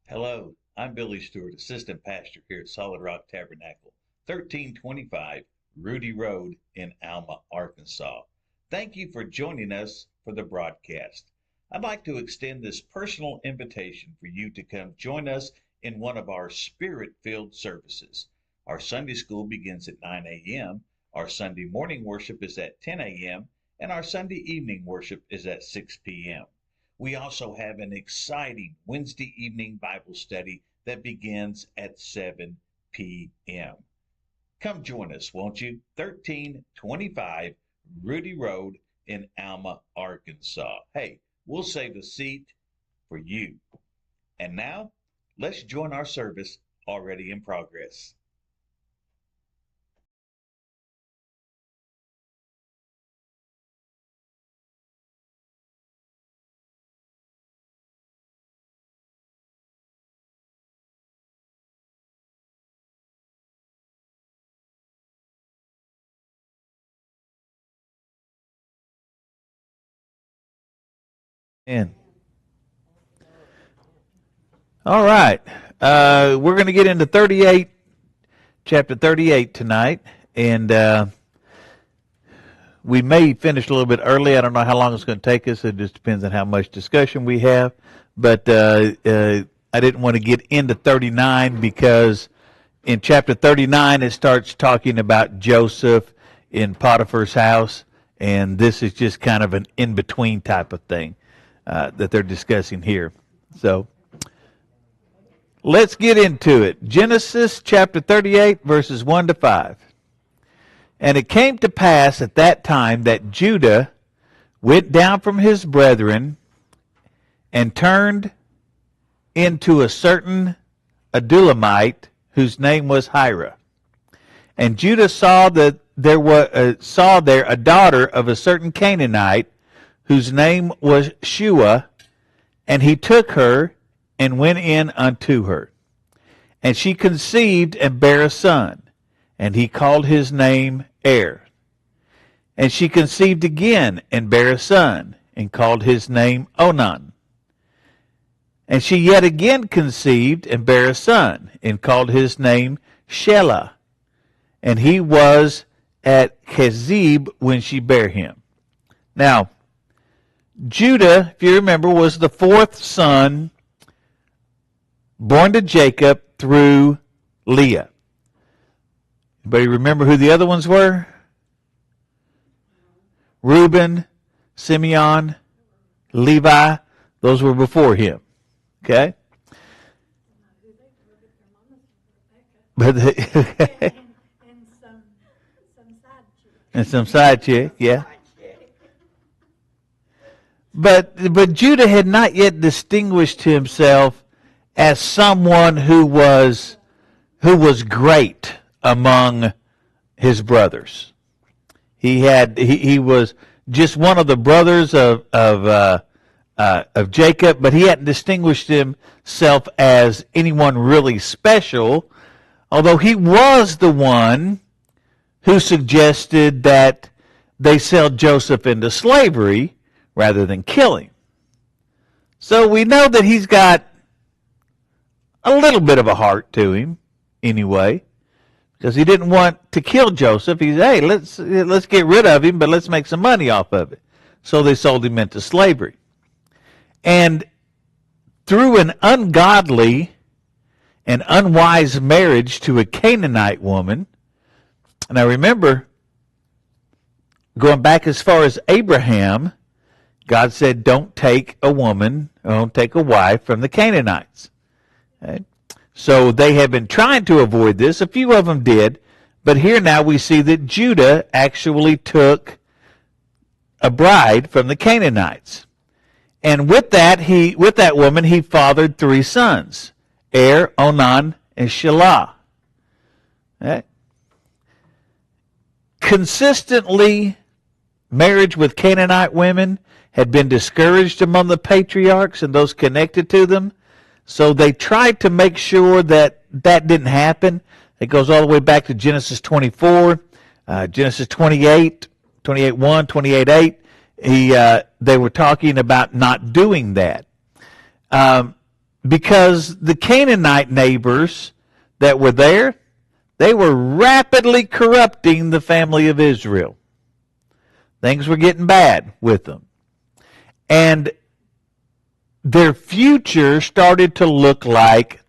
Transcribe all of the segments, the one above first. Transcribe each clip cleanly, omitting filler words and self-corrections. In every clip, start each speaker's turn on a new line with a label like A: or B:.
A: Hello, I'm Billy Stewart, Assistant Pastor here at Solid Rock Tabernacle, 1325 Rudy Road in Alma, Arkansas. Thank you for joining us for the broadcast. I'd like to extend this personal invitation for you to come join us in one of our spirit-filled services. Our Sunday school begins at 9 a.m., our Sunday morning worship is at 10 a.m., and our Sunday evening worship is at 6 p.m. We also have an exciting Wednesday evening Bible study that begins at 7 p.m. Come join us, won't you? 1325 Rudy Road in Alma, Arkansas. Hey, we'll save a seat for you. And now, let's join our service already in progress.
B: In. All right. We're going to get into chapter 38 tonight, and we may finish a little bit early. I don't know how long it's going to take us. It just depends on how much discussion we have. But I didn't want to get into 39 because in chapter 39 it starts talking about Joseph in Potiphar's house, and this is just kind of an in-between type of thing that they're discussing here. So let's get into it. Genesis chapter 38, verses 1 to 5. And it came to pass at that time that Judah went down from his brethren and turned into a certain Adullamite whose name was Hira. And Judah saw that saw there a daughter of a certain Canaanite whose name was Shua, and he took her and went in unto her. And she conceived and bare a son, and he called his name Er. And she conceived again and bare a son, and called his name Onan. And she yet again conceived and bare a son, and called his name Shelah. And he was at Kezib when she bare him. Now, Judah, if you remember, was the fourth son born to Jacob through Leah. Anybody remember who the other ones were? Reuben, Simeon, Levi. Those were before him. Okay? But and some side chick, yeah. But Judah had not yet distinguished himself as someone who was great among his brothers. He was just one of the brothers of Jacob, but he hadn't distinguished himself as anyone really special. Although he was the one who suggested that they sell Joseph into slavery rather than kill him. So we know that he's got a little bit of a heart to him anyway, because he didn't want to kill Joseph. He's, hey, let's get rid of him, but let's make some money off of it. So they sold him into slavery. And through an ungodly and unwise marriage to a Canaanite woman, and I remember going back as far as Abraham, God said, don't take a woman, don't take a wife from the Canaanites. Okay? So they have been trying to avoid this. A few of them did. But here now we see that Judah actually took a bride from the Canaanites. And with that woman, he fathered three sons, Er, Onan, and Shelah. Okay? Consistently, marriage with Canaanite women had been discouraged among the patriarchs and those connected to them. So they tried to make sure that that didn't happen. It goes all the way back to Genesis 24, Genesis 28, 28:1, 28:8. They were talking about not doing that. because the Canaanite neighbors that were there, they were rapidly corrupting the family of Israel. Things were getting bad with them. And their future started to look like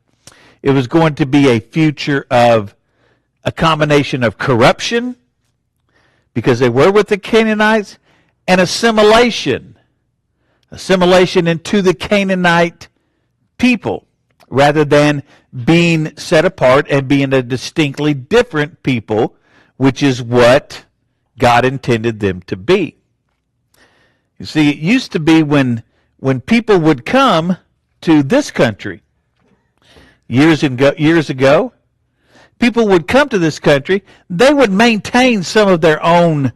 B: it was going to be a future of a combination of corruption, because they were with the Canaanites, and assimilation into the Canaanite people, rather than being set apart and being a distinctly different people, which is what God intended them to be. You see, it used to be when people would come to this country years ago, people would come to this country, they would maintain some of their own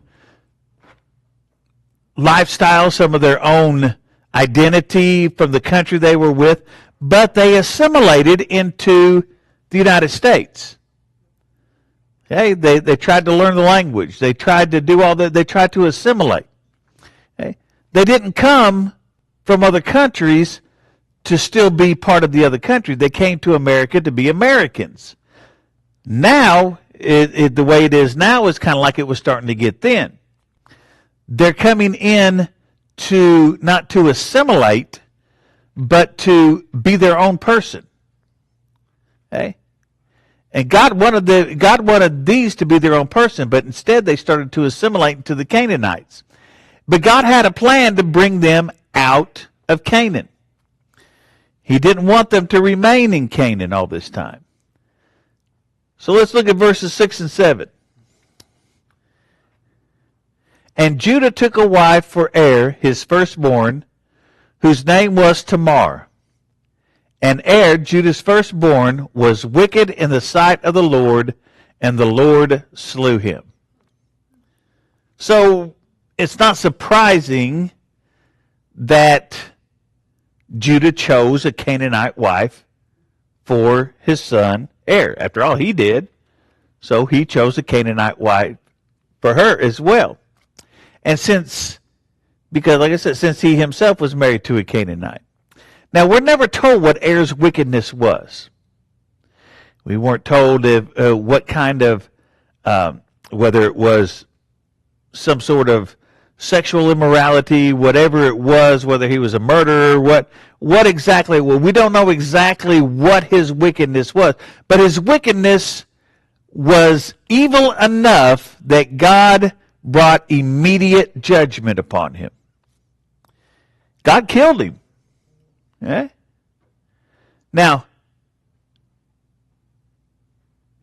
B: lifestyle, some of their own identity from the country they were with, but they assimilated into the United States. Okay? They tried to learn the language. They tried to do all that. They tried to assimilate. Okay? They didn't come from other countries to still be part of the other country. They came to America to be Americans. Now, the way it is now is kind of like it was starting to get then. They're coming in to not to assimilate, but to be their own person. Okay? And God wanted these to be their own person, but instead they started to assimilate into the Canaanites. But God had a plan to bring them out of Canaan. He didn't want them to remain in Canaan all this time. So let's look at verses 6 and 7. And Judah took a wife for Er, his firstborn, whose name was Tamar. And Er, Judah's firstborn, was wicked in the sight of the Lord, and the Lord slew him. So it's not surprising that Judah chose a Canaanite wife for his son Er. After all, he did. So he chose a Canaanite wife for her as well. And because like I said, since he himself was married to a Canaanite. Now, we're never told what Er's wickedness was. We weren't told what kind of, whether it was some sort of sexual immorality, whatever it was, whether he was a murderer, what exactly. Well, we don't know exactly what his wickedness was, but his wickedness was evil enough that God brought immediate judgment upon him. God killed him. Okay? Now,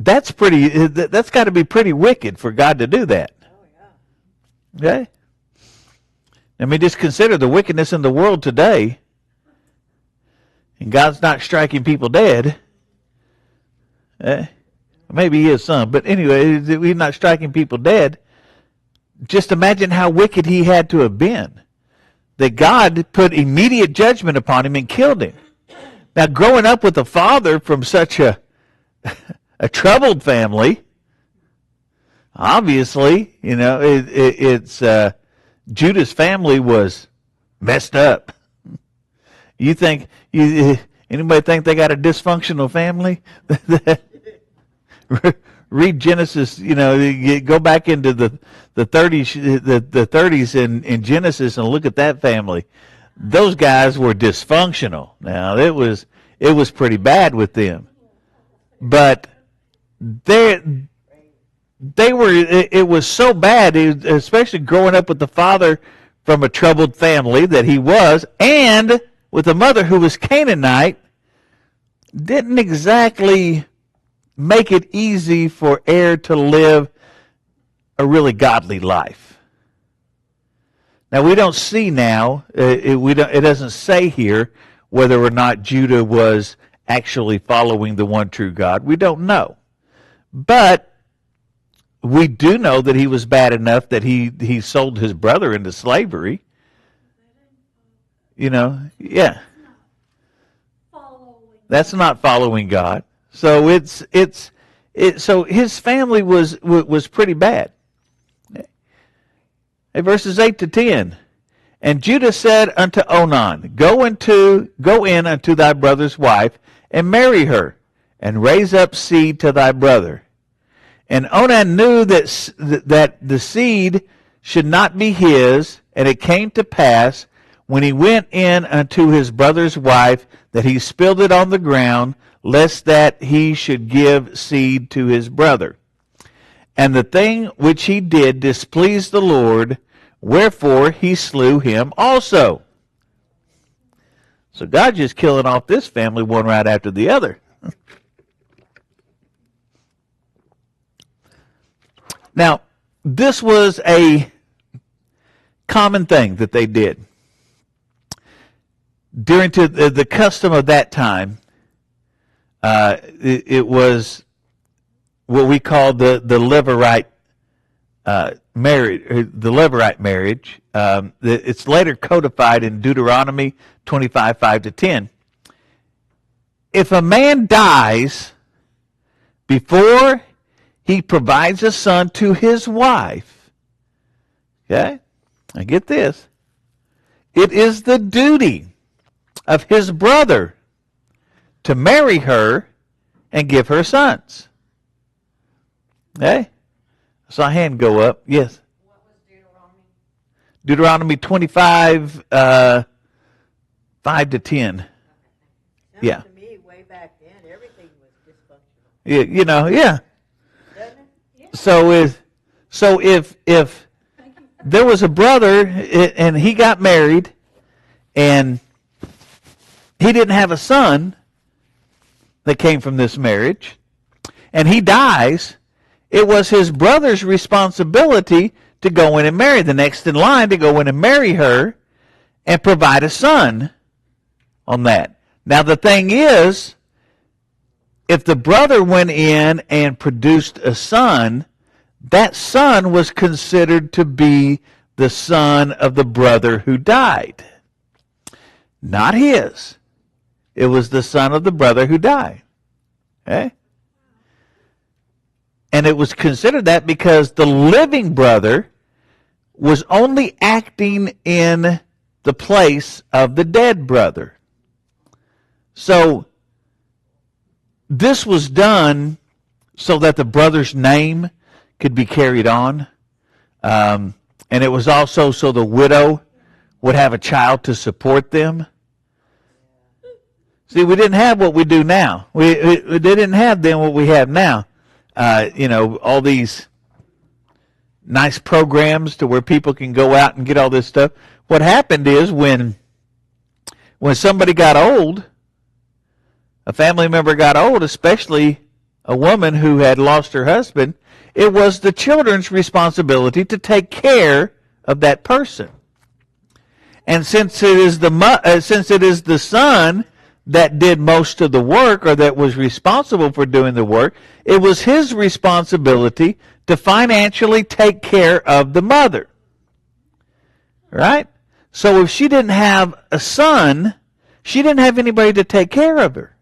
B: that's got to be pretty wicked for God to do that. Okay? I mean, just consider the wickedness in the world today, and God's not striking people dead. Maybe he is some, but anyway, he's not striking people dead. Just imagine how wicked he had to have been, that God put immediate judgment upon him and killed him. Now, growing up with a father from such a troubled family, obviously, it's Judah's family was messed up. Anybody think they got a dysfunctional family? Read Genesis, go back into the 30s, the 30s in Genesis and look at that family. Those guys were dysfunctional. Now, it was pretty bad with them. But it was so bad, especially growing up with the father from a troubled family that he was, and with a mother who was Canaanite, didn't exactly make it easy for Er to live a really godly life. Now, we don't see now, it doesn't say here whether or not Judah was actually following the one true God. We don't know. But we do know that he was bad enough that he sold his brother into slavery. Yeah. That's not following God. So so his family was pretty bad. Verses 8 to 10. And Judah said unto Onan, Go in unto thy brother's wife, and marry her, and raise up seed to thy brother. And Onan knew that the seed should not be his, and it came to pass, when he went in unto his brother's wife, that he spilled it on the ground, lest that he should give seed to his brother. And the thing which he did displeased the Lord, wherefore he slew him also. So God just killing off this family one right after the other. Now, this was a common thing that they did. During the custom of that time, it was what we call the Levirate marriage. It's later codified in Deuteronomy 25, 5-10. If a man dies before he provides a son to his wife, okay, now get this, it is the duty of his brother to marry her and give her sons. Okay? I saw a hand go up. Yes.
C: What was Deuteronomy?
B: Deuteronomy 25, 5-10. Yeah.
C: Sounds to me, way back then, everything was dysfunctional.
B: Yeah, yeah.
C: Doesn't it?
B: So if there was a brother and he got married and he didn't have a son that came from this marriage, and he dies, it was his brother's responsibility to go in and marry, the next in line to go in and marry her and provide a son on that. Now the thing is, if the brother went in and produced a son, that son was considered to be the son of the brother who died. Not his. It was the son of the brother who died. Okay? And it was considered that because the living brother was only acting in the place of the dead brother. So this was done so that the brother's name could be carried on. And it was also so the widow would have a child to support them. See, we didn't have what we do now. We didn't have then what we have now. All these nice programs to where people can go out and get all this stuff. What happened is when somebody got old, a family member got old, especially a woman who had lost her husband, it was the children's responsibility to take care of that person. And since it is the son that did most of the work, or that was responsible for doing the work, it was his responsibility to financially take care of the mother. Right? So if she didn't have a son, she didn't have anybody to take care of her.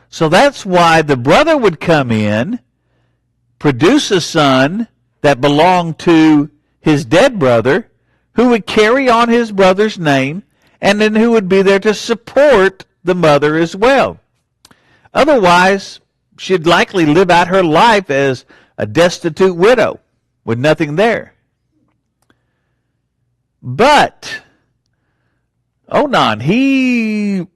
B: So that's why the brother would come in, produce a son that belonged to his dead brother, who would carry on his brother's name, and then who would be there to support the mother as well. Otherwise, she'd likely live out her life as a destitute widow with nothing there. But Onan, he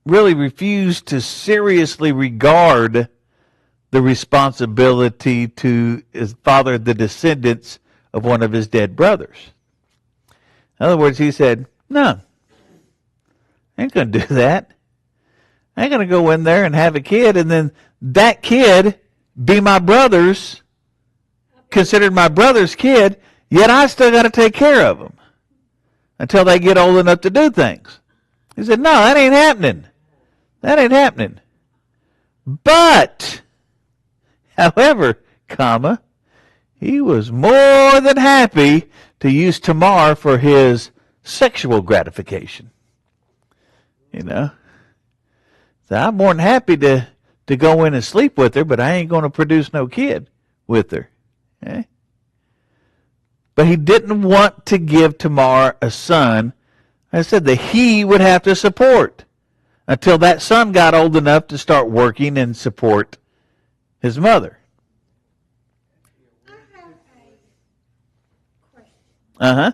B: really refused to seriously regard the responsibility to his father, the descendants of one of his dead brothers. In other words, he said, no, I ain't going to do that. I ain't going to go in there and have a kid and then that kid be my brother's, considered my brother's kid, yet I still got to take care of them until they get old enough to do things. He said, no, that ain't happening. That ain't happening. But, however, he was more than happy to use Tamar for his sexual gratification. So I'm more than happy to go in and sleep with her, but I ain't going to produce no kid with her. Okay? But he didn't want to give Tamar a son, I said, that he would have to support until that son got old enough to start working and support his mother.
D: I have a question.
B: Uh-huh.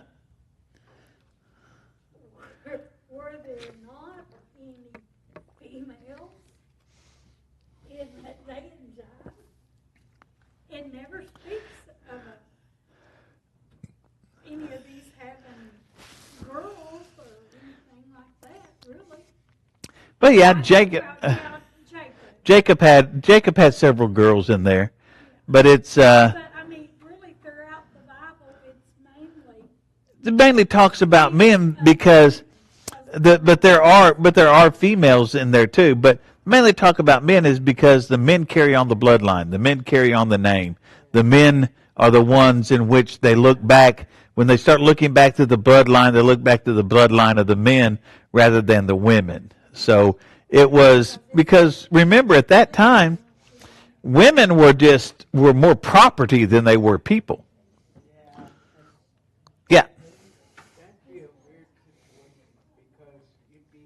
D: Were there not any females in that day and time? It never speaks of any of these having girls or anything like that, really.
B: But yeah,
D: I know
B: Jacob.
D: about Jacob.
B: Jacob had several girls in there, but it's
D: But I mean, really, throughout the Bible, it's
B: it mainly talks about men because but there are females in there too, but mainly talk about men is because the men carry on the bloodline, the men carry on the name, the men are the ones in which they look back. When they start looking back to the bloodline, they look back to the bloodline of the men rather than the women. So it was because, remember, at that time, women were more property than they were people. Yeah.
E: That'd be a weird situation because you'd be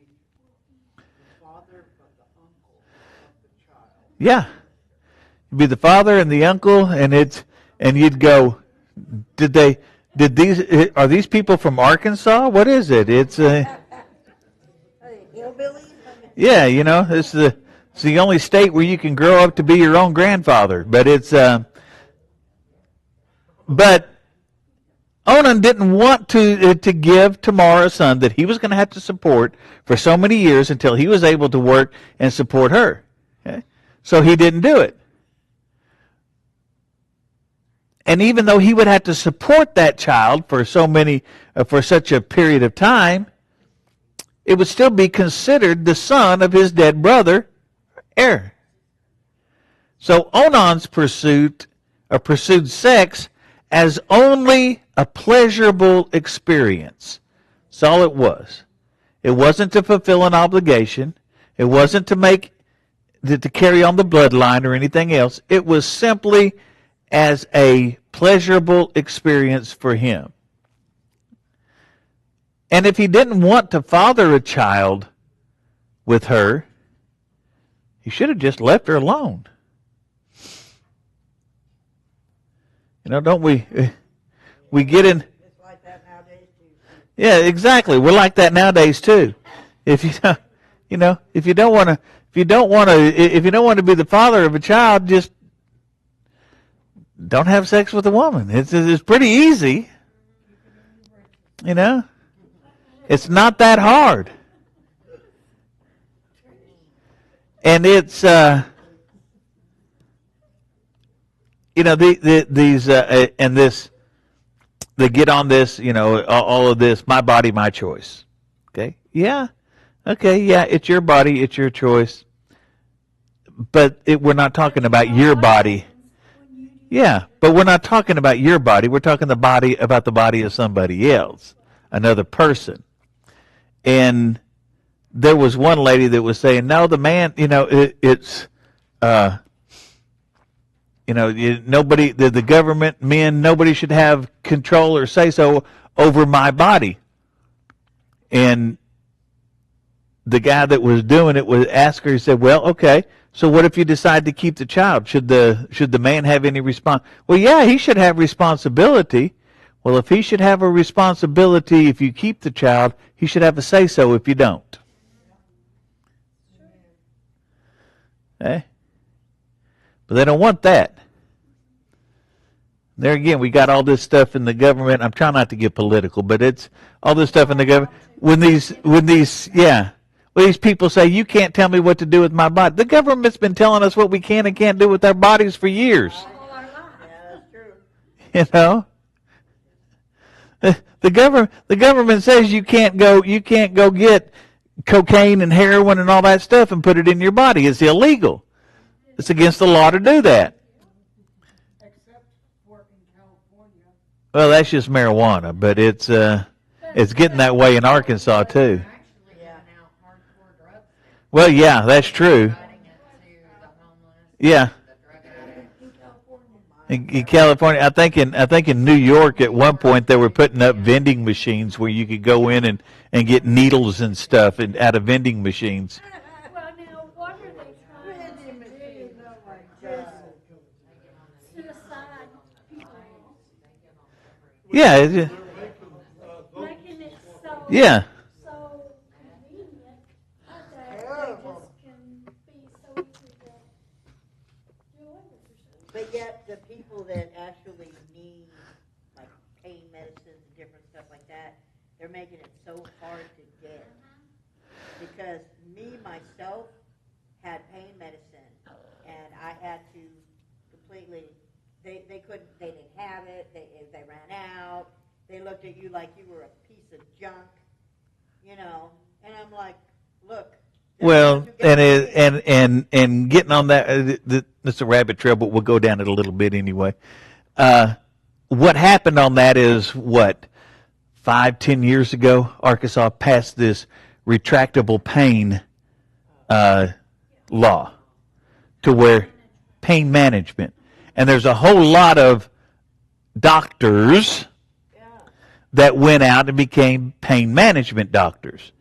E: the father of the uncle of the child.
B: Yeah. You'd be the father and the uncle, and you'd go, are these people from Arkansas? What is it? It's
C: Hey, hillbillies?
B: yeah, it's the only state where you can grow up to be your own grandfather. But but Onan didn't want to give Tamar a son that he was going to have to support for so many years until he was able to work and support her. Okay? So he didn't do it. And even though he would have to support that child for for such a period of time, it would still be considered the son of his dead brother, Er. So Onan's pursued sex as only a pleasurable experience. That's all it was. It wasn't to fulfill an obligation. It wasn't to carry on the bloodline or anything else. It was simply as a pleasurable experience for him. And if he didn't want to father a child with her, he should have just left her alone. Don't we? We get in.
C: It's like that nowadays too.
B: Yeah, exactly. We're like that nowadays too. If you don't want to be the father of a child, just don't have sex with a woman. It's pretty easy. It's not that hard. And it's these and this, they get on this, all of this, my body, my choice. Okay? Yeah. Okay, yeah, it's your body, it's your choice. But we're not talking about your body. Yeah, but we're not talking about your body. We're talking about the body of somebody else, another person. And there was one lady that was saying, no, the man, nobody, the government, men, nobody should have control or say so over my body. And the guy that was doing it was asked her, he said, well, okay, so what if you decide to keep the child? Should the man have any response? Well, yeah, he should have responsibility. Well, if he should have a responsibility if you keep the child, he should have a say-so if you don't. Okay? But they don't want that. There again, we got all this stuff in the government. I'm trying not to get political, but it's all this stuff in the government. When these people say, you can't tell me what to do with my body. The government's been telling us what we can and can't do with our bodies for years.
C: Yeah, that's true.
B: The government says you can't go get cocaine and heroin and all that stuff and put it in your body. It's illegal. It's against the law to do that.
E: Except for in California.
B: Well, that's just marijuana, but it's getting that way in Arkansas too. Well, yeah, that's true. Yeah.
C: In California, my
B: In California, I think in New York at one point they were putting up vending machines where you could go in and get needles and stuff out of vending machines.
D: Well, now, what are they trying to do? Just suicide people,
B: Yeah,
D: making it so
B: yeah.
D: so convenient that they just can be so easy to do away with or something.
C: But yet, the people that actually need, like, pain medicines and different stuff like that, they're making it so hard to get. Because me, myself, had pain medicine, and I had to completely, they didn't have it, they ran out, they looked at you like you were a piece of junk, and I'm like, look.
B: Well, and getting on that, it's a rabbit trail, but we'll go down it a little bit anyway. What happened on that is 5-10 years ago, Arkansas passed this retractable pain law to where pain management, and there's a whole lot of doctors that went out and became pain management doctors.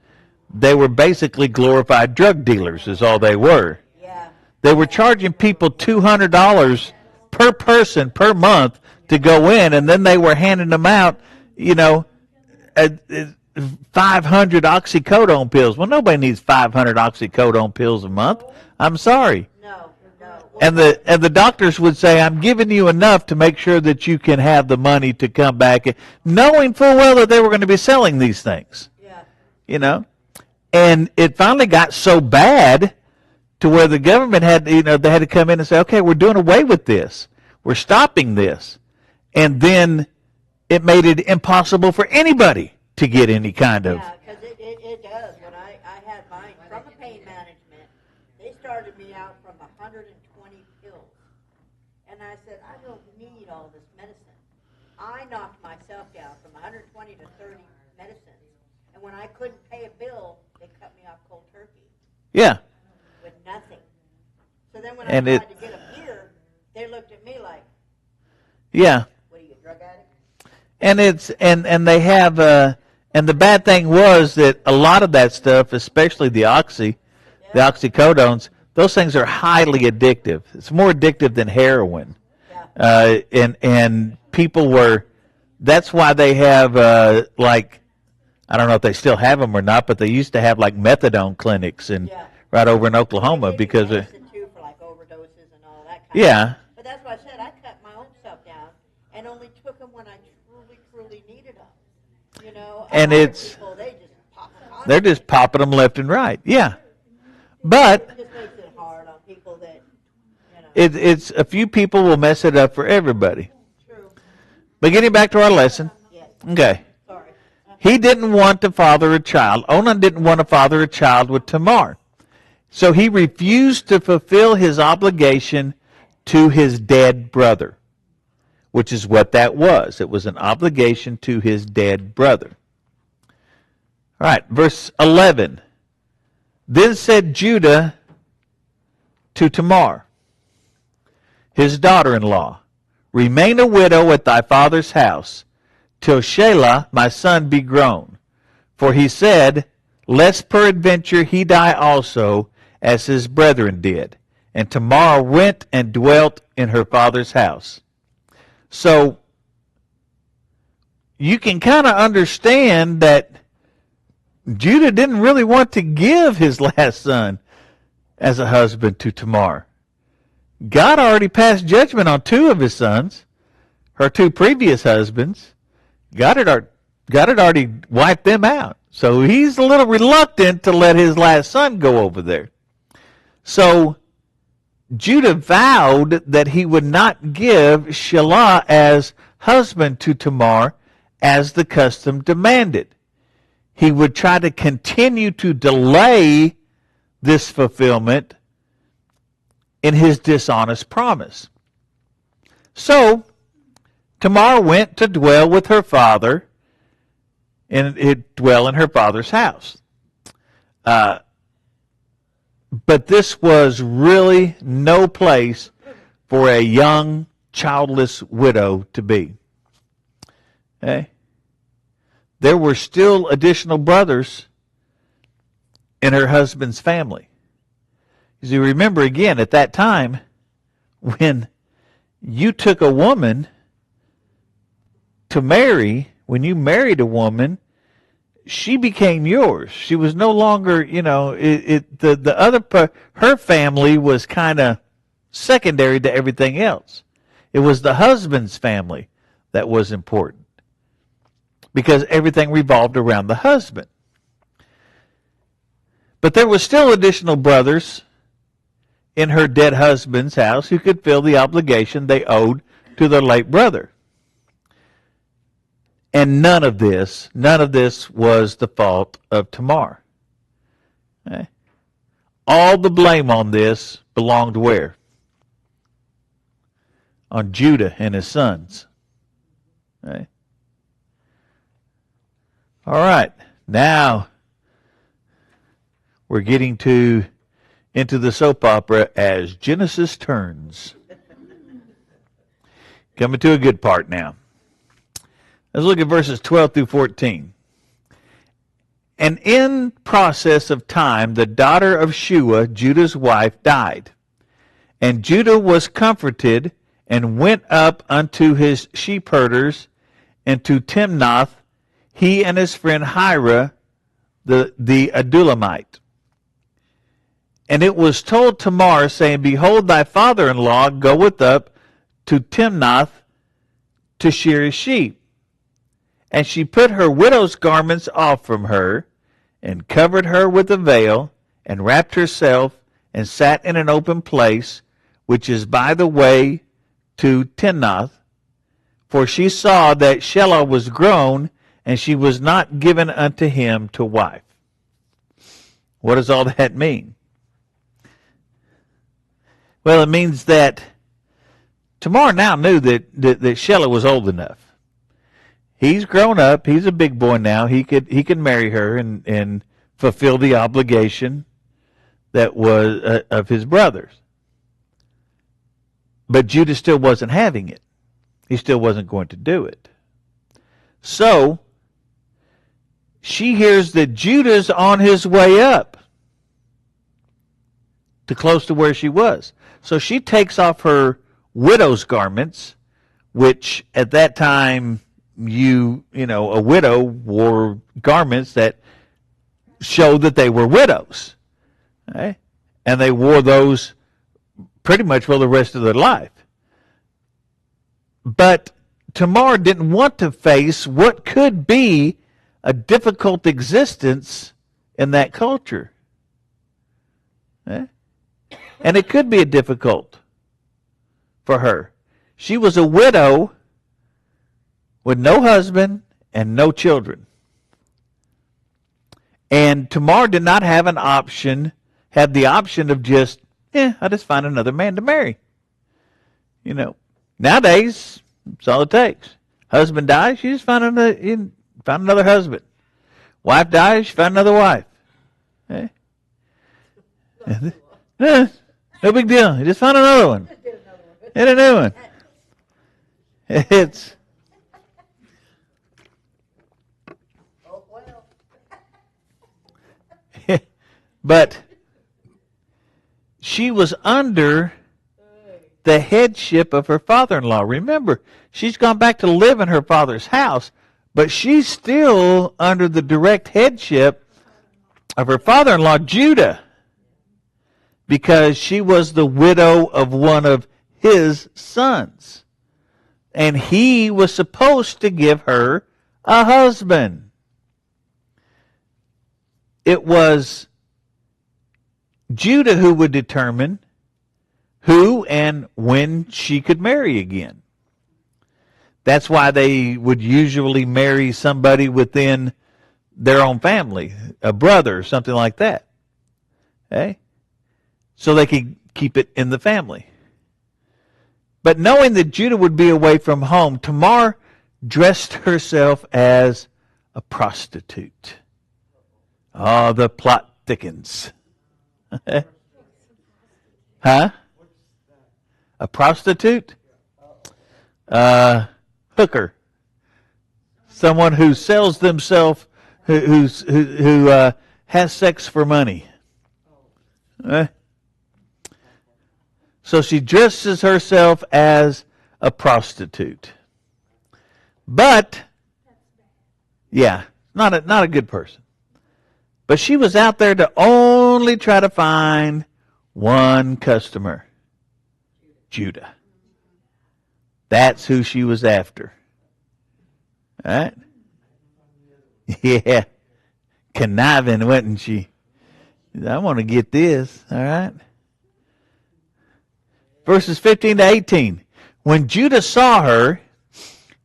B: They were basically glorified drug dealers is all they were.
C: Yeah.
B: They were charging people $200 per person per month to go in, and then they were handing them out, 500 oxycodone pills. Well, nobody needs 500 oxycodone pills a month. I'm sorry.
C: No.
B: And the doctors would say, I'm giving you enough to make sure that you can have the money to come back, knowing full well that they were going to be selling these things.
C: Yeah.
B: And it finally got so bad to where the government had, they had to come in and say, okay, we're doing away with this. We're stopping this. And then it made it impossible for anybody to get any kind of.
C: Yeah, because it does. When I had mine from a pain management, they started me out from 120 pills. And I said, I don't need all this medicine. I knocked myself down from 120 to 30 medicines. And when I couldn't pay a bill, they cut me off cold turkey.
B: Yeah.
C: With nothing. So then when
B: And
C: I tried to get a beer, they looked at me like,
B: Yeah.
C: what are you, a drug addict?
B: And it's and they have and the bad thing was that a lot of that stuff, especially the oxycodones, those things are highly addictive. It's more addictive than heroin.
C: Yeah.
B: And people were, that's why they have I don't know if they still have them or not, but they used to have like methadone clinics right over in Oklahoma
C: They
B: because
C: gave me medicine, too, for like overdoses and all that kind of
B: yeah.
C: stuff. But that's why I said I cut my own stuff down and only took them when I truly needed them.
B: And
C: other
B: it's-
C: people, they just pop them on.
B: They're just popping them left and right. Yeah. But
C: It just makes it hard on people that,
B: it's a few people will mess it up for everybody.
C: True.
B: But getting back to our lesson.
C: Yes.
B: Okay.
C: Sorry.
B: He didn't want to father a child. Onan didn't want to father a child with Tamar. So he refused to fulfill his obligation to his dead brother, which is what that was. It was an obligation to his dead brother. All right, verse 11. Then said Judah to Tamar, his daughter-in-law, remain a widow at thy father's house, till Shelah my son be grown. For he said, lest peradventure he die also, as his brethren did. And Tamar went and dwelt in her father's house. So, you can kind of understand that Judah didn't really want to give his last son as a husband to Tamar. God already passed judgment on two of his sons, her two previous husbands. God had already wiped them out. So he's a little reluctant to let his last son go over there. So Judah vowed that he would not give Shelah as husband to Tamar as the custom demanded. He would try to continue to delay this fulfillment in his dishonest promise. So Tamar went to dwell with her father and dwell in her father's house. But this was really no place for a young childless widow to be. Okay? There were still additional brothers in her husband's family. As you remember again, at that time, when you took a woman to marry, when you married a woman, she became yours. She was no longer, the other her family was kind of secondary to everything else. It was the husband's family that was important because everything revolved around the husband. But there were still additional brothers in her dead husband's house who could fill the obligation they owed to their late brother. And none of this was the fault of Tamar. Okay? All the blame on this belonged where? On Judah and his sons. Okay? All right, now we're getting into the soap opera as Genesis turns. Coming to a good part now. Let's look at verses 12 through 14. And in process of time, the daughter of Shua, Judah's wife, died. And Judah was comforted and went up unto his sheepherders and to Timnath, he and his friend Hira, the Adulamite. And it was told Tamar, saying, Behold, thy father-in-law goeth up to Timnath to shear his sheep. And she put her widow's garments off from her, and covered her with a veil, and wrapped herself, and sat in an open place, which is by the way to Timnath. For she saw that Shelah was grown, and she was not given unto him to wife. What does all that mean? Well, it means that Tamar now knew that Shelah was old enough. He's grown up. He's a big boy now. He could marry her and fulfill the obligation that was of his brothers. But Judah still wasn't having it. He still wasn't going to do it. So she hears that Judah's on his way up to close to where she was. So she takes off her widow's garments, which at that time a widow wore garments that showed that they were widows. Okay? And they wore those pretty much for the rest of their life. But Tamar didn't want to face what could be a difficult existence in that culture. Okay? And it could be a difficult for her. She was a widow with no husband and no children. And Tamar did not have the option of just, I'll just find another man to marry. Nowadays, that's all it takes. Husband dies, you just find another husband. Wife dies, you find another wife. Okay? No big deal. You just found another one. And a new one. It's but she was under the headship of her father-in-law. Remember, she's gone back to live in her father's house, but she's still under the direct headship of her father-in-law, Judah, because she was the widow of one of his sons. And he was supposed to give her a husband. It was Judah who would determine who and when she could marry again. That's why they would usually marry somebody within their own family, a brother or something like that. Okay? So they could keep it in the family. But knowing that Judah would be away from home, Tamar dressed herself as a prostitute. Oh, the plot thickens. Huh? A prostitute? hooker, someone who sells themselves, who has sex for money. So she dresses herself as a prostitute. But, yeah, not a good person. But she was out there to only try to find one customer. Judah. That's who she was after. All right? Yeah. Conniving, wasn't she? I want to get this. All right? Verses 15 to 18. When Judah saw her,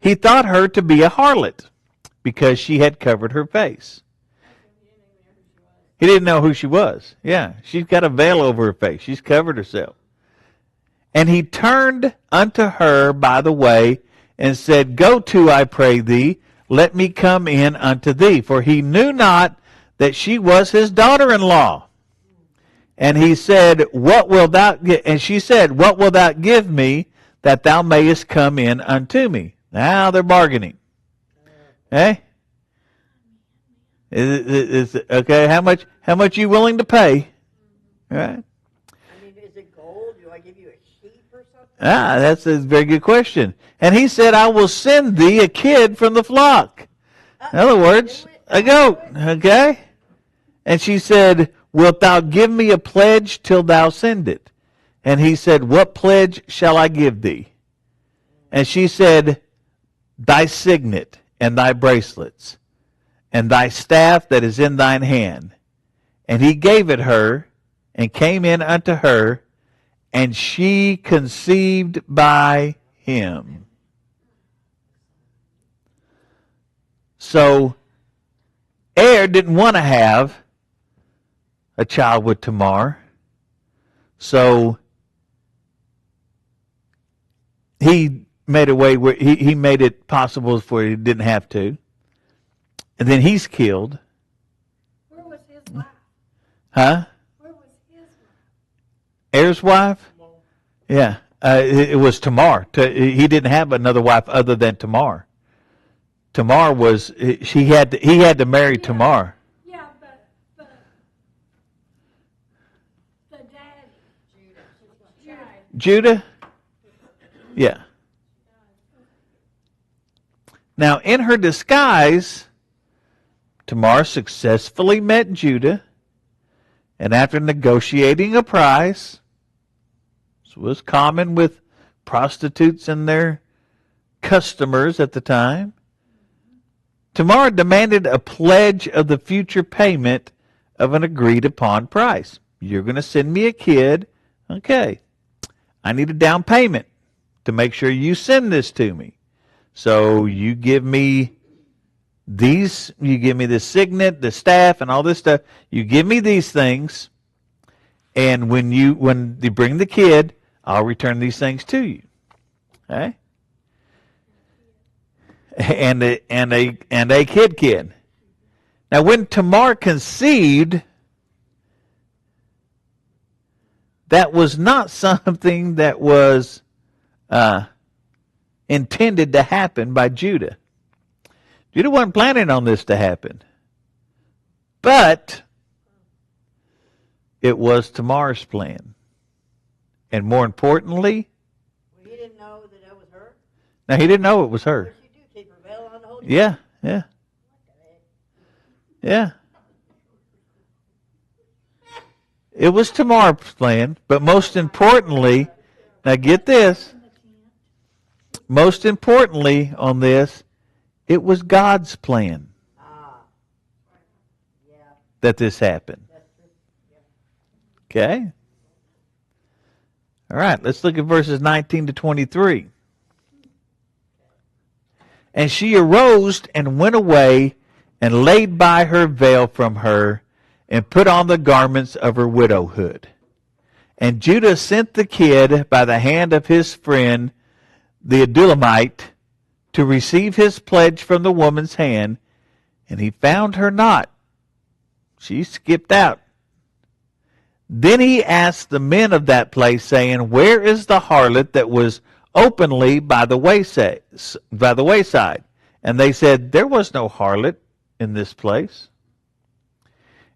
B: he thought her to be a harlot because she had covered her face. He didn't know who she was. Yeah, she's got a veil over her face. She's covered herself. And he turned unto her by the way and said, Go to, I pray thee, let me come in unto thee. For he knew not that she was his daughter-in-law. And he said, What wilt thou give? And she said, What wilt thou give me that thou mayest come in unto me? Now they're bargaining. Okay? Okay? How much you willing to pay? All right?
C: I mean, is it gold? Do I give you a sheep or something?
B: That's a very good question. And he said, I will send thee a kid from the flock. In other words, a goat. Okay? And she said, Wilt thou give me a pledge till thou send it? And he said, What pledge shall I give thee? And she said, Thy signet and thy bracelets and thy staff that is in thine hand. And he gave it her and came in unto her, and she conceived by him. So, didn't want to have a child with Tamar. So, he made a way where he made it possible for he didn't have to. And then he's killed.
D: Where was his wife?
B: Huh?
D: Where was his wife?
B: Er's wife? Yeah. It was Tamar. He didn't have another wife other than Tamar. Tamar was, he had to marry Tamar.
D: Yeah, but the daddy.
B: Judah? Yeah. Now, in her disguise, Tamar successfully met Judah, and after negotiating a price, this was common with prostitutes and their customers at the time, Tamar demanded a pledge of the future payment of an agreed upon price. You're going to send me a kid. Okay. I need a down payment to make sure you send this to me. So you give me these, you give me the signet, the staff, and all this stuff. You give me these things, and when you bring the kid, I'll return these things to you. Okay? And a kid. Now, when Tamar conceived, that was not something that was intended to happen by Judah. Judah wasn't planning on this to happen. But it was Tamar's plan. And more importantly,
C: Well, he didn't know that was her?
B: now he didn't know it was her.
C: What did she do? Keep her veil on the whole time?
B: Yeah. Yeah. It was Tamar's plan, but most importantly, now get this, most importantly on this, it was God's plan
C: Yeah,
B: that this happened.
C: that's true.
B: Okay? All right, let's look at verses 19 to 23. And she arose and went away and laid by her veil from her and put on the garments of her widowhood. And Judah sent the kid by the hand of his friend, the Adulamite, to receive his pledge from the woman's hand, and he found her not. She skipped out. Then he asked the men of that place, saying, Where is the harlot that was openly by the wayside. And they said, there was no harlot in this place.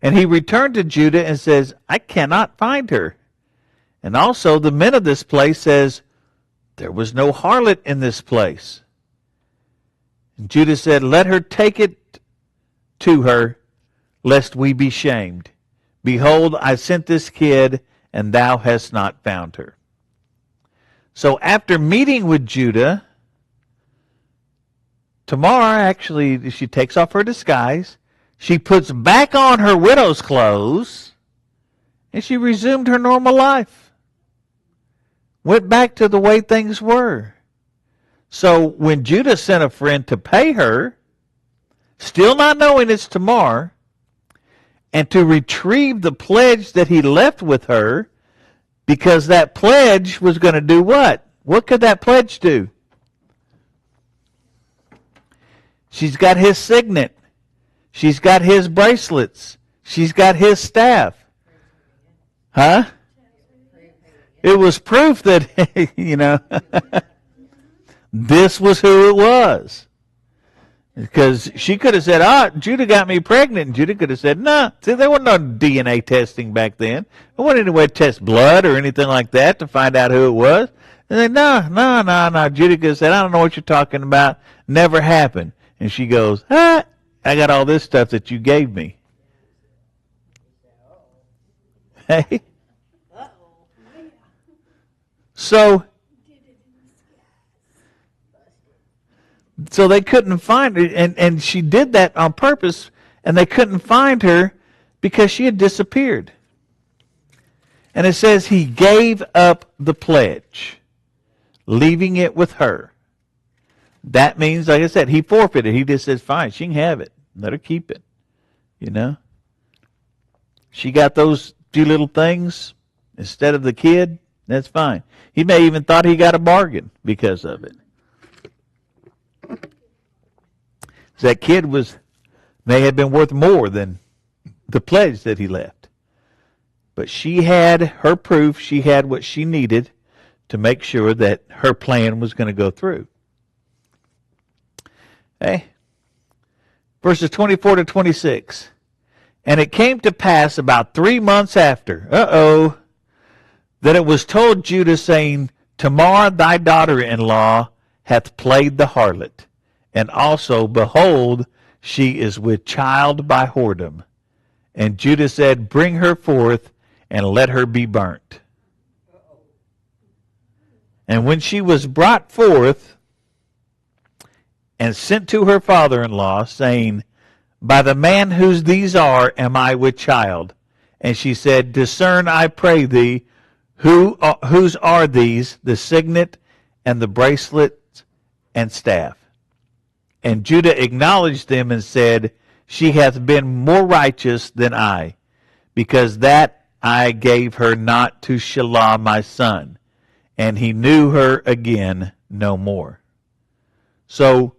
B: And he returned to Judah and says, I cannot find her. And also the men of this place says, there was no harlot in this place. And Judah said, let her take it to her, lest we be shamed. Behold, I sent this kid, and thou hast not found her. So after meeting with Judah, Tamar actually, she takes off her disguise, she puts back on her widow's clothes, and she resumed her normal life. Went back to the way things were. So when Judah sent a friend to pay her, still not knowing it's Tamar, and to retrieve the pledge that he left with her, because that pledge was going to do what? What could that pledge do? She's got his signet. She's got his bracelets. She's got his staff. Huh? It was proof that, this was who it was. Because she could have said, Judah got me pregnant. And Judah could have said, no. See, there wasn't no DNA testing back then. There wasn't any way to test blood or anything like that to find out who it was. And they no. Judah could have said, I don't know what you're talking about. Never happened. And she goes, I got all this stuff that you gave me. Hey? So they couldn't find her, and she did that on purpose, and they couldn't find her because she had disappeared. And it says he gave up the pledge, leaving it with her. That means, like I said, he forfeited. He just says, fine, she can have it. Let her keep it. She got those few little things instead of the kid. That's fine. He may even thought he got a bargain because of it. That kid may have been worth more than the pledge that he left. But she had her proof. She had what she needed to make sure that her plan was going to go through. Okay? Verses 24 to 26. And it came to pass about 3 months after, that it was told Judah, saying, Tamar thy daughter-in-law hath played the harlot, and also, behold, she is with child by whoredom. And Judah said, bring her forth, and let her be burnt. And when she was brought forth, and sent to her father-in-law, saying, by the man whose these are am I with child. And she said, discern, I pray thee, whose are these, the signet and the bracelet and staff? And Judah acknowledged them and said, she hath been more righteous than I, because that I gave her not to Shelah my son. And he knew her again no more. So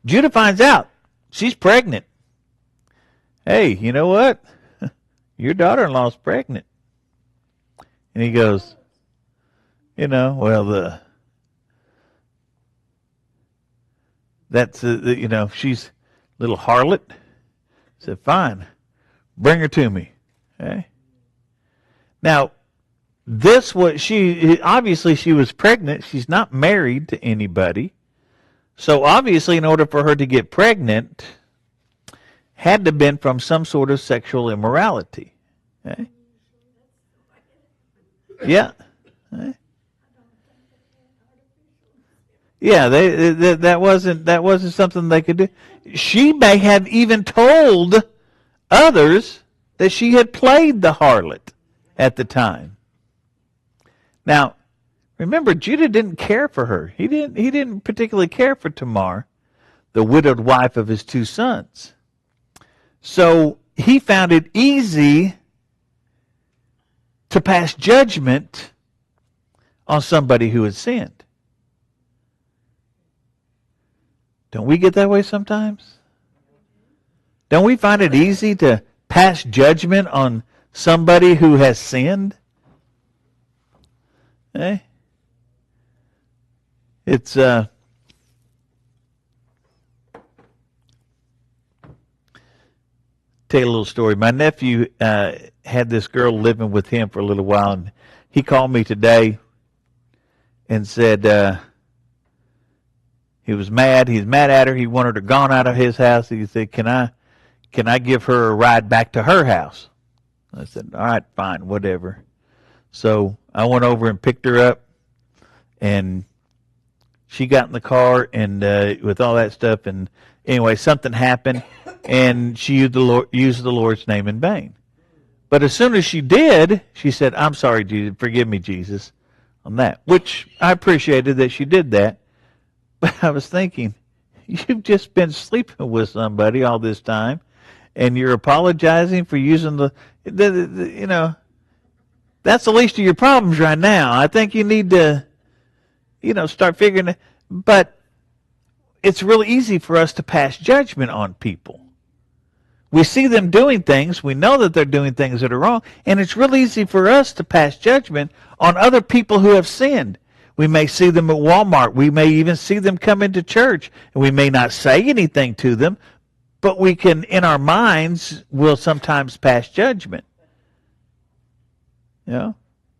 B: Judah finds out she's pregnant. Hey, you know what? Your daughter-in-law's pregnant. And he goes, she's a little harlot. I said, fine, bring her to me. Okay. Now, obviously she was pregnant. She's not married to anybody. So obviously, in order for her to get pregnant, had to have been from some sort of sexual immorality. Okay? Yeah. Okay. Yeah, that wasn't something they could do. She may have even told others that she had played the harlot at the time. Now, remember, Judah didn't care for her. He didn't particularly care for Tamar, the widowed wife of his 2 sons. So he found it easy to pass judgment on somebody who had sinned. Don't we get that way sometimes? Don't we find it easy to pass judgment on somebody who has sinned? Eh? It's tell you a little story. My nephew had this girl living with him for a little while, and he called me today and said he was mad. He's mad at her. He wanted her gone out of his house. He said, "Can I give her a ride back to her house?" I said, "All right, fine, whatever." So I went over and picked her up, and she got in the car and with all that stuff. And anyway, something happened, and she used the Lord's name in vain. But as soon as she did, she said, "I'm sorry, Jesus. Forgive me, Jesus," on that, which I appreciated that she did that. But I was thinking, you've just been sleeping with somebody all this time, and you're apologizing for using the you know, that's the least of your problems right now. I think you need to, start figuring it. But it's really easy for us to pass judgment on people. We see them doing things. We know that they're doing things that are wrong. And it's really easy for us to pass judgment on other people who have sinned. We may see them at Walmart. We may even see them come into church. And we may not say anything to them, but we can, in our minds, will sometimes pass judgment.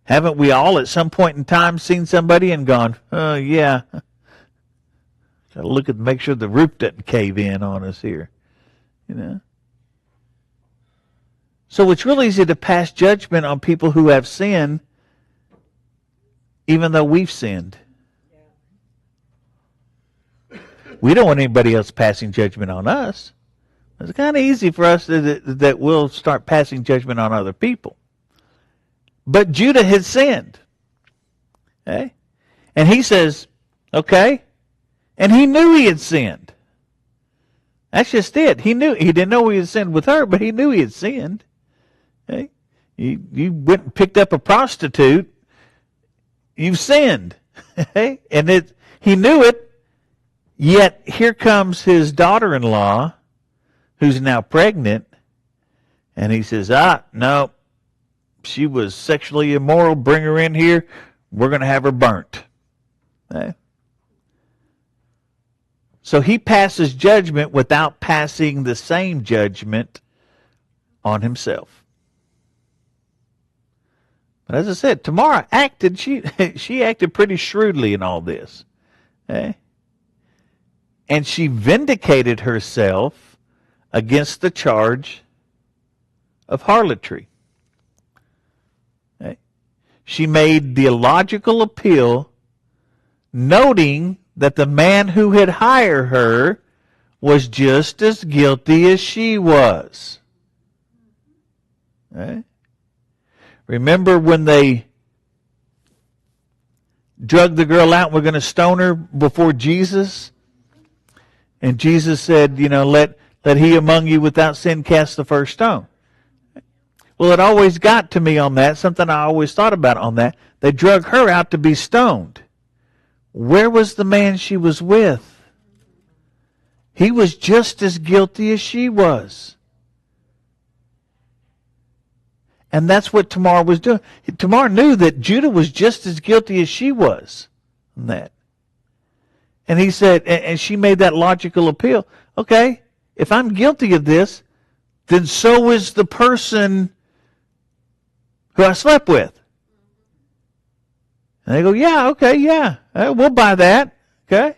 B: Haven't we all at some point in time seen somebody and gone, "Oh, yeah, got to make sure the roof doesn't cave in on us here." So it's really easy to pass judgment on people who have sinned, even though we've sinned. We don't want anybody else passing judgment on us. It's kind of easy for us that we'll start passing judgment on other people. But Judah had sinned. Okay? And he says, okay. And he knew he had sinned. That's just it. He didn't know he had sinned with her, but he knew he had sinned. Okay? You went and picked up a prostitute. You've sinned. Okay? And he knew it. Yet here comes his daughter-in-law, who's now pregnant. And he says, no. She was sexually immoral. Bring her in here. We're going to have her burnt. Okay? So he passes judgment without passing the same judgment on himself. But as I said, Tamar she acted pretty shrewdly in all this. Okay? And she vindicated herself against the charge of harlotry. She made the illogical appeal, noting that the man who had hired her was just as guilty as she was. Okay? Remember when they drugged the girl out and were going to stone her before Jesus? And Jesus said, let he among you without sin cast the first stone. Well, it always got to me on that, something I always thought about on that. They drug her out to be stoned. Where was the man she was with? He was just as guilty as she was. And that's what Tamar was doing. Tamar knew that Judah was just as guilty as she was on that. And he said, and she made that logical appeal. Okay, if I'm guilty of this, then so is the person who I slept with. And they go, yeah, okay, yeah, we'll buy that. Okay.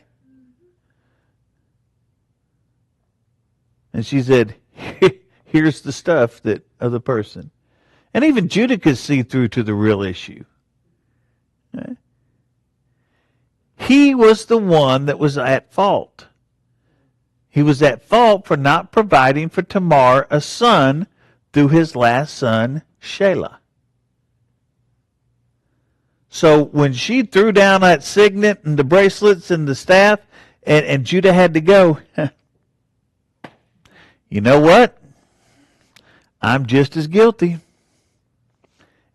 B: And she said, here's the stuff of the person. And even Judah could see through to the real issue. Okay. He was the one that was at fault. He was at fault for not providing for Tamar a son through his last son, Shelah. So when she threw down that signet and the bracelets and the staff, and Judah had to go, you know what? I'm just as guilty.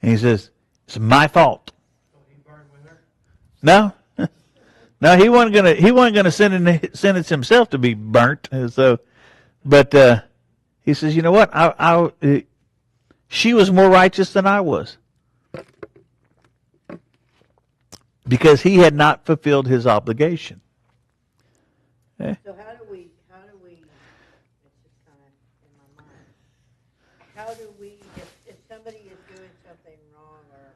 B: And he says, it's my fault.
E: So he burned with her?
B: No. No, he wasn't gonna sentence himself to be burnt. So, but he says, you know what? she was more righteous than I was. because he had not fulfilled his obligation.
C: So how do we, it's just kind of in my mind, how do we, if somebody is doing something wrong, or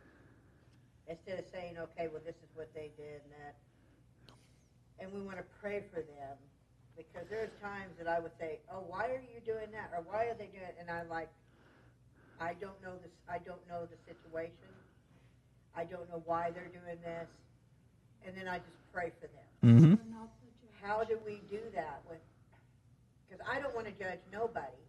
C: instead of saying, okay, well, this is what they did and that, and we want to pray for them, because there's times that I would say, oh, why are you doing that, or why are they doing it, and I don't know the situation, I don't know why they're doing this, and then I just pray for them.
B: Mm-hmm.
C: How do we do that? Because I don't want to judge nobody,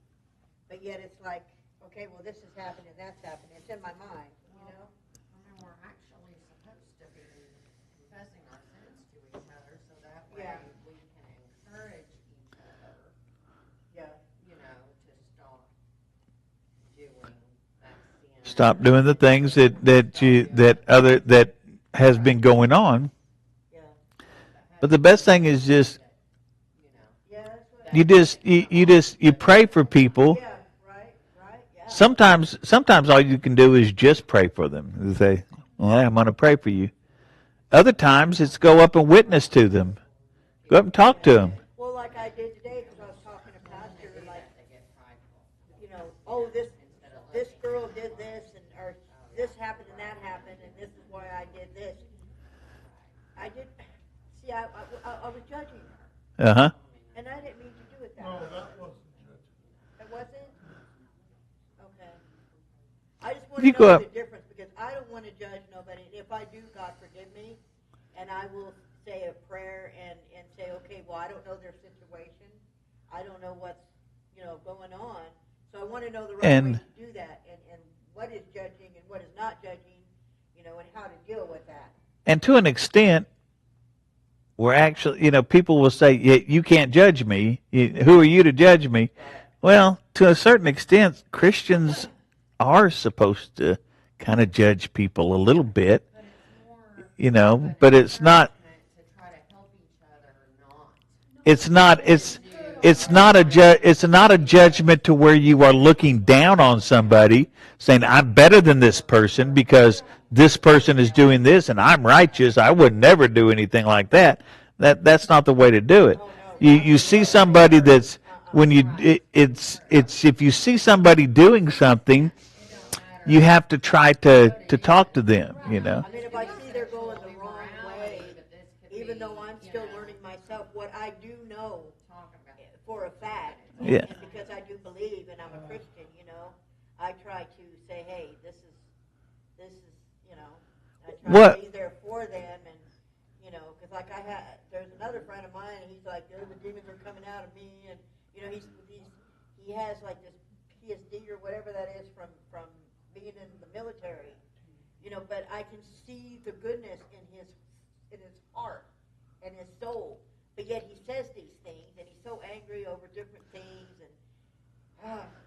C: but yet it's like, okay, well, this is happening, that's happening. It's in my mind, you know?
F: I mean, we're actually supposed to be confessing our sins to each other, so that way
C: Yeah.
F: we can encourage each other,
C: Yeah.
F: you know, to stop doing that sin.
B: Stop doing the things that has been going on.
C: Yeah.
B: But the best thing is just
F: You know,
C: Yeah, that's what
B: you pray for people.
C: Yeah, right, yeah.
B: Sometimes all you can do is just pray for them. You say, well, I'm going to pray for you. Other times it's go up and witness to them. Go up and talk to them.
C: Well, like I did today, because I was talking to Pastor, like,
F: they get prideful.
C: you know, oh, this girl did this, and or this happened and that happened, and this is why I did this. I was judging her,
B: Uh-huh.
C: and I didn't mean to do it that
E: No,
C: way.
E: that wasn't judgment.
C: It wasn't? Okay. I just want
B: You
C: to
B: go
C: know
B: up-
C: the difference, because I don't want to judge nobody. If I do, God forgive me, and I will say a prayer and say, okay, well, I don't know their situation. I don't know what's, going on. So I want to know the right
B: And-
C: way to do that, and what is judging and what is not judging, and how to deal with that.
B: And to an extent, we're actually, people will say, you can't judge me. Who are you to judge me? Well, to a certain extent, Christians are supposed to kind of judge people a little bit, but it's not,
F: To try to help each other, not.
B: it's not a judgment to where you are looking down on somebody saying, I'm better than this person because this person is doing this and I'm righteous. I would never do anything like that. That's not the way to do it. You see somebody that's it's if you see somebody doing something, you have to try to talk to them,
C: I mean, if I see they're going the wrong way, even though I'm still learning myself, what I do know for a fact,
B: Yeah.
C: and because I do believe and I'm a Christian, I try to say, hey, this is, I try
B: What-
C: to be there for them, and, because like there's another friend of mine, and he's like, the demons are coming out of me, and, he has like this PSD or whatever that is from being in the military, but I can see the goodness in his heart and his soul, but yet he says these things, and he's so angry over different things,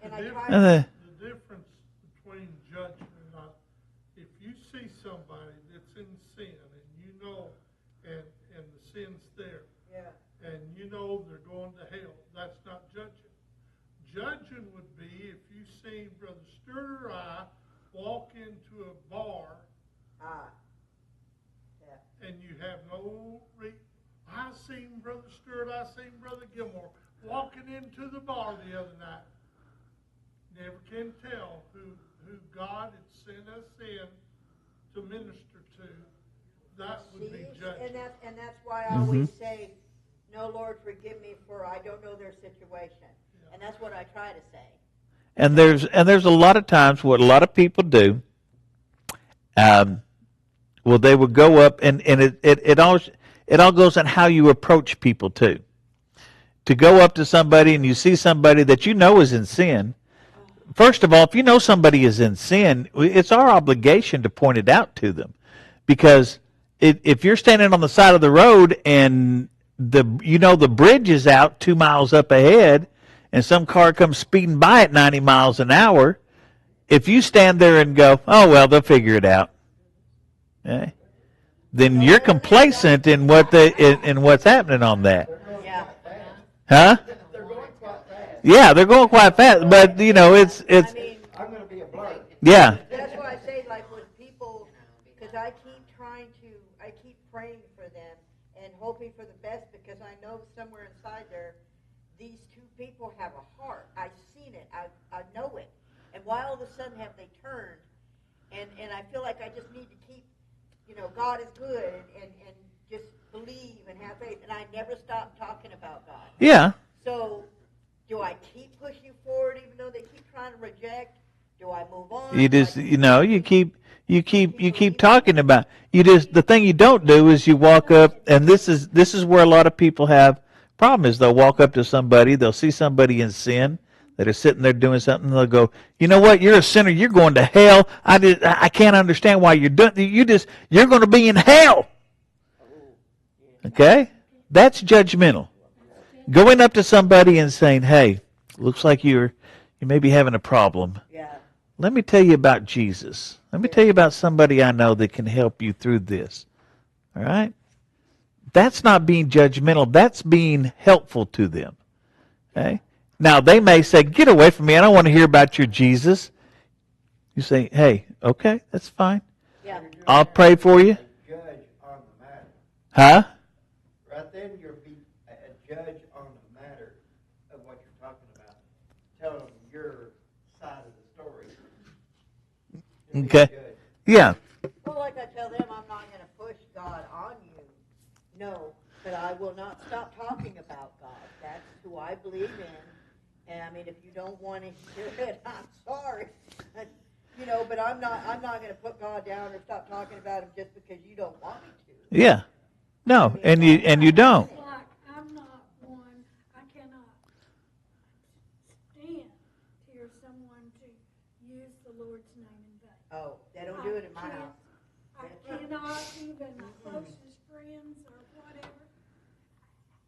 C: and I try
B: And
C: to,
E: The difference between judgment and not, if you see somebody that's in sin and the sin's there,
C: yeah,
E: and they're going to hell, that's not judging. Judging would be if you seen Brother Stewart or I walk into a bar
C: yeah,
E: and you have no I seen Brother Stewart, I seen Brother Gilmore walking into the bar the other night. Never can tell who God had sent us in to minister to. That would be
C: see,
E: judgment.
C: and that's why I always say, no, Lord, forgive me, for I don't know their situation, and that's what I try to say.
B: And there's a lot of times what a lot of people do. Well, they would go up, and it all goes on how you approach people too. To go up to somebody and you see somebody that you know is in sin. First of all, if you know somebody is in sin, it's our obligation to point it out to them, because if you're standing on the side of the road and the bridge is out 2 miles up ahead, and some car comes speeding by at 90 miles an hour, if you stand there and go, oh, well, they'll figure it out, okay, then you're complacent in what's happening on that.
C: Yeah,
B: Huh? Yeah, they're going quite fast, but, it's,
C: I mean,
B: yeah.
C: that's why I say, like, when people, because I keep praying for them and hoping for the best, because I know somewhere inside there, these two people have a heart. I've seen it. I know it. And why all of a sudden have they turned? And I feel like I just need to keep, God is good and just believe and have faith. And I never stop talking about God.
B: Yeah.
C: So do I keep pushing forward even though they keep trying to reject? Do I move on?
B: You just, you keep talking about. The thing you don't do is you walk up, and this is where a lot of people have problem is they'll walk up to somebody, they'll see somebody in sin that is sitting there doing something, they'll go, you know what, you're a sinner, you're going to hell. I can't understand why you're doing. You're going to be in hell. Okay, that's judgmental. Going up to somebody and saying, hey, looks like you may be having a problem.
C: Yeah.
B: Let me tell you about Jesus. Let me tell you about somebody I know that can help you through this. All right? That's not being judgmental. That's being helpful to them. Okay? Now, they may say, get away from me. I don't want to hear about your Jesus. You say, hey, okay, that's fine.
C: Yeah.
B: I'll pray for you.
G: Judge on the matter.
B: Huh?
G: Right then you're being a judge on the matter of what you're talking about. Telling them your side of the story. You're being
B: Okay.
G: a judge.
B: Yeah.
C: Well, like I tell them, I'm not going to push God on you. No, but I will not stop talking about God. That's who I believe in. And I mean, if you don't want to hear it, I'm sorry. But I'm not going to put God down or stop talking about him just because you don't want me to.
B: Yeah. No, and you don't.
D: It's like, I'm not one, I cannot stand to hear someone to use the Lord's name in vain.
C: Oh, they don't do it in my house.
D: I cannot even closest friends or whatever.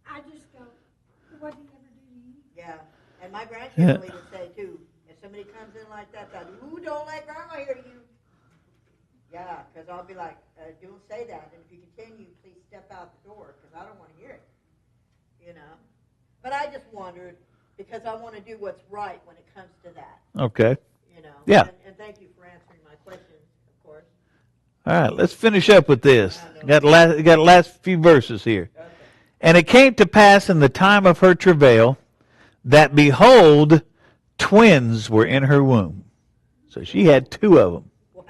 D: I just go, what do you ever do to you?
C: Yeah. And my grandchildren would say, too, if somebody comes in like that, they'll, ooh, don't let Grandma hear you. Yeah, because I'll be like, don't say that. And if you continue, please step out the door, because I don't want to hear it. But I just wondered, because I want to do what's right when it comes to that.
B: Okay.
C: Yeah. And thank you for answering my questions, of course.
B: All right, let's finish up with this. Got the last few verses here.
C: Okay.
B: And it came to pass in the time of her travail that, behold, twins were in her womb. So she had two of them.
C: Wow.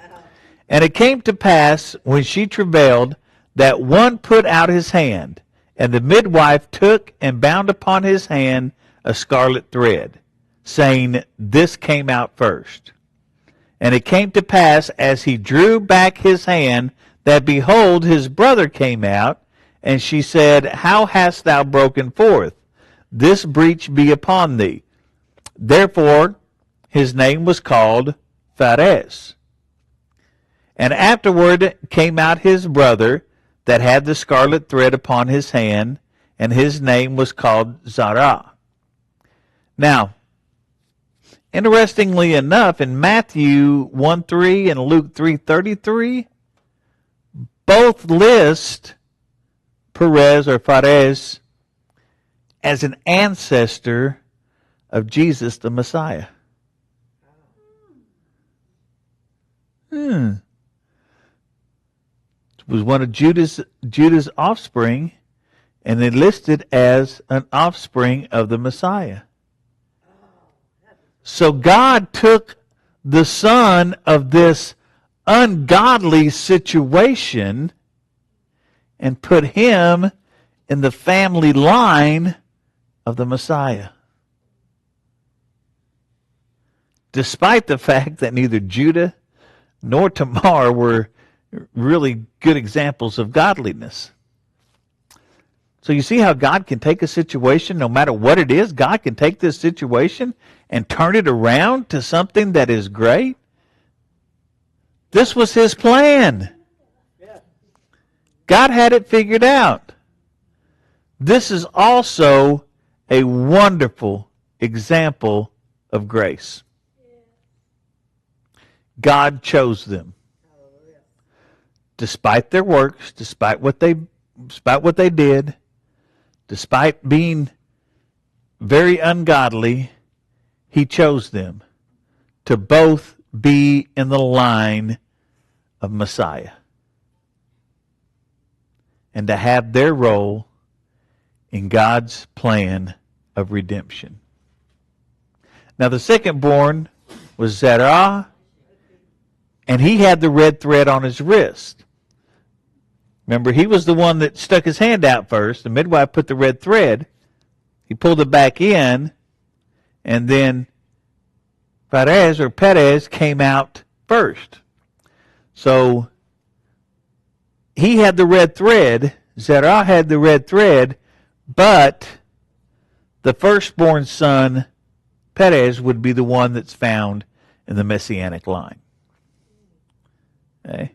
B: And it came to pass, when she travailed, that one put out his hand, and the midwife took and bound upon his hand a scarlet thread, saying, this came out first. And it came to pass, as he drew back his hand, that, behold, his brother came out, and she said, how hast thou broken forth? This breach be upon thee. Therefore his name was called Phares. And afterward came out his brother that had the scarlet thread upon his hand, and his name was called Zerah. Now, interestingly enough, in Matthew 1:3 and Luke 3:33, both list Perez or Phares as an ancestor of Jesus the Messiah. It was one of Judah's offspring, and they listed as an offspring of the Messiah. So God took the son of this ungodly situation and put him in the family line of the Messiah. Despite the fact that neither Judah nor Tamar were really good examples of godliness. So you see how God can take a situation, no matter what it is, God can take this situation and turn it around to something that is great. This was his plan. God had it figured out. This is also a wonderful example of grace. God chose them. Despite their works, despite what they did, despite being very ungodly, he chose them to both be in the line of Messiah. and to have their role in God's plan of redemption. Now the second born was Zerah, and he had the red thread on his wrist. Remember, he was the one that stuck his hand out first. The midwife put the red thread. He pulled it back in, and then Perez came out first. So he had the red thread. Zerah had the red thread, but the firstborn son, Perez, would be the one that's found in the Messianic line. Okay?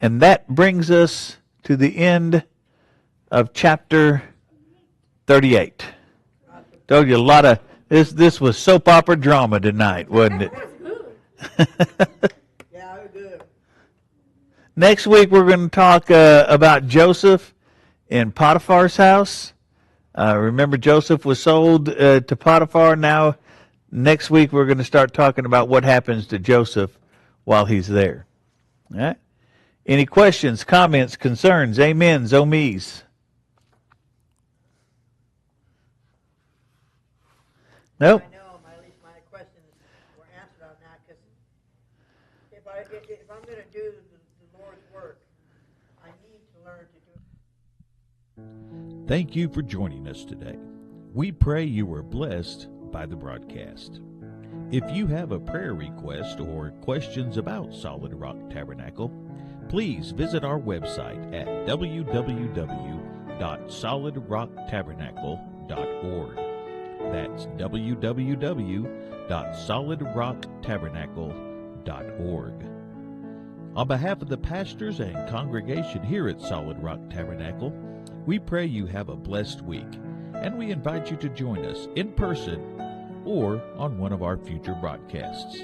B: And that brings us to the end of chapter 38. Told you a lot of this was soap opera drama tonight, wasn't it?
C: Yeah, it was good.
B: Next week we're going to talk about Joseph in Potiphar's house. Remember, Joseph was sold to Potiphar. Now, next week we're going to start talking about what happens to Joseph while he's there. All right? Any questions, comments, concerns, amens, oh me's? Nope.
C: I know, at least my questions were answered on that, because if I'm going to do the Lord's work, I need to learn to do it.
A: Thank you for joining us today. We pray you were blessed by the broadcast. If you have a prayer request or questions about Solid Rock Tabernacle, please visit our website at www.solidrocktabernacle.org. That's www.solidrocktabernacle.org. On behalf of the pastors and congregation here at Solid Rock Tabernacle, we pray you have a blessed week, and we invite you to join us in person or on one of our future broadcasts.